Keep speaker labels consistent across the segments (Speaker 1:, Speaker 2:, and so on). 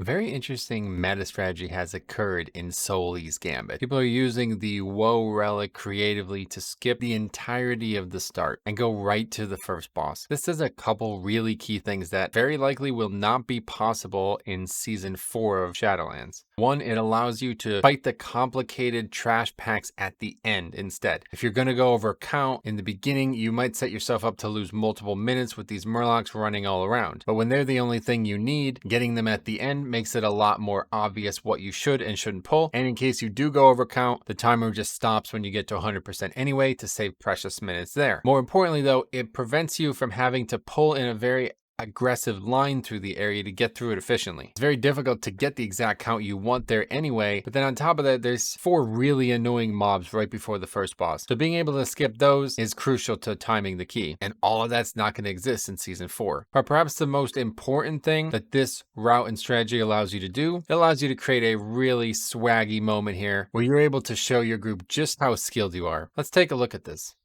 Speaker 1: A very interesting meta strategy has occurred in Soleah's Gambit. People are using the Woe relic creatively to skip the entirety of the start and go right to the first boss. This does a couple really key things that very likely will not be possible in Season 4 of Shadowlands. One, it allows you to fight the complicated trash packs at the end instead. If you're going to go over count in the beginning, you might set yourself up to lose multiple minutes with these murlocs running all around. But when they're the only thing you need, getting them at the end makes it a lot more obvious what you should and shouldn't pull. And in case you do go over count, the timer just stops when you get to 100% anyway to save precious minutes there. More importantly though, it prevents you from having to pull in a very aggressive line through the area to get through it efficiently. It's very difficult to get the exact count you want there anyway, but then on top of that, there's 4 really annoying mobs right before the first boss. So being able to skip those is crucial to timing the key, and all of that's not going to exist in Season 4. But perhaps the most important thing that this route and strategy allows you to do, it allows you to create a really swaggy moment here where you're able to show your group just how skilled you are. Let's take a look at this.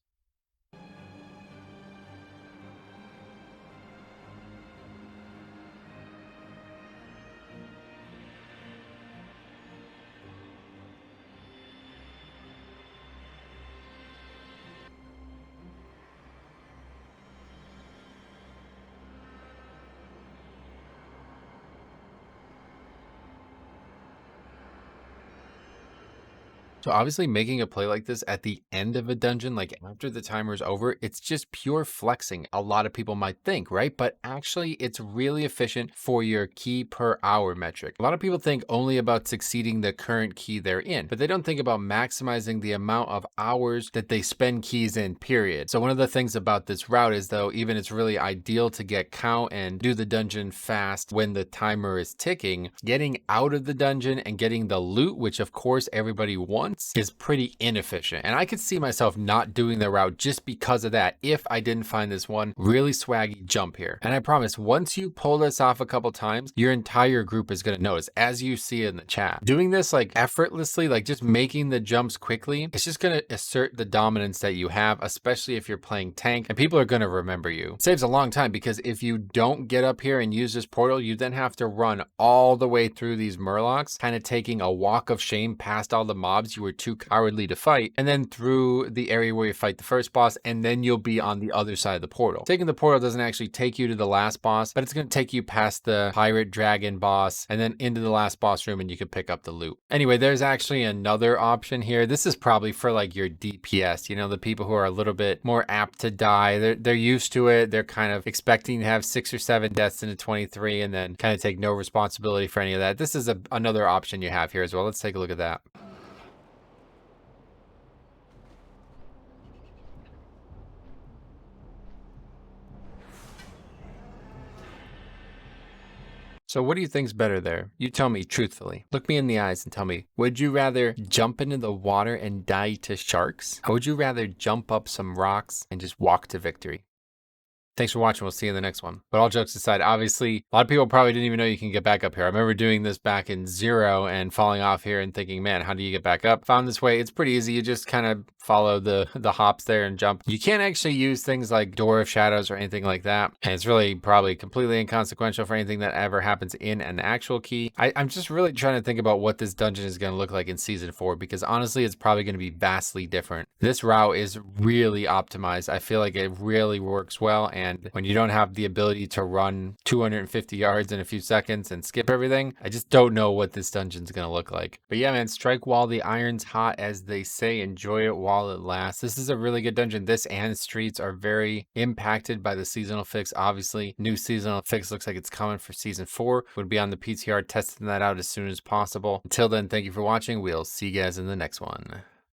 Speaker 1: So obviously making a play like this at the end of a dungeon, like after the timer is over, it's just pure flexing. A lot of people might think, right? But actually it's really efficient for your key per hour metric. A lot of people think only about succeeding the current key they're in, but they don't think about maximizing the amount of hours that they spend keys in, period. So one of the things about this route is though, even it's really ideal to get count and do the dungeon fast when the timer is ticking, getting out of the dungeon and getting the loot, which of course everybody wants, is pretty inefficient. And I could see myself not doing the route just because of that if I didn't find this one really swaggy jump here. And I promise, once you pull this off a couple times, your entire group is going to notice, as you see in the chat. Doing this like effortlessly, like just making the jumps quickly, it's just going to assert the dominance that you have, especially if you're playing tank, and people are going to remember you. It saves a long time because if you don't get up here and use this portal, you then have to run all the way through these murlocs, kind of taking a walk of shame past all the mobs you were too cowardly to fight, and then through the area where you fight the first boss, and then you'll be on the other side of the portal. Taking the portal doesn't actually take you to the last boss, but it's going to take you past the pirate dragon boss and then into the last boss room, and you can pick up the loot. Anyway, there's actually another option here. This is probably for like your DPS, you know, the people who are a little bit more apt to die. They're used to it. They're kind of expecting to have 6 or 7 deaths into 23 and then kind of take no responsibility for any of that. This is another option you have here as well. Let's take a look at that. So what do you think's better there? You tell me truthfully. Look me in the eyes and tell me, would you rather jump into the water and die to sharks? Or would you rather jump up some rocks and just walk to victory? Thanks for watching. We'll see you in the next one. But all jokes aside, obviously, a lot of people probably didn't even know you can get back up here. I remember doing this back in 0 and falling off here and thinking, man, how do you get back up? Found this way. It's pretty easy. You just kind of follow the hops there and jump. You can't actually use things like Door of Shadows or anything like that. And it's really probably completely inconsequential for anything that ever happens in an actual key. I'm just really trying to think about what this dungeon is going to look like in Season 4, because honestly, it's probably going to be vastly different. This route is really optimized. I feel like it really works well. And when you don't have the ability to run 250 yards in a few seconds and skip everything, I just don't know what this dungeon's going to look like. But yeah, man, strike while the iron's hot, as they say. Enjoy it while it lasts. This is a really good dungeon. This and Streets are very impacted by the seasonal fix. Obviously, new seasonal fix looks like it's coming for Season 4. Would be on the PTR testing that out as soon as possible. Until then, thank you for watching. We'll see you guys in the next one.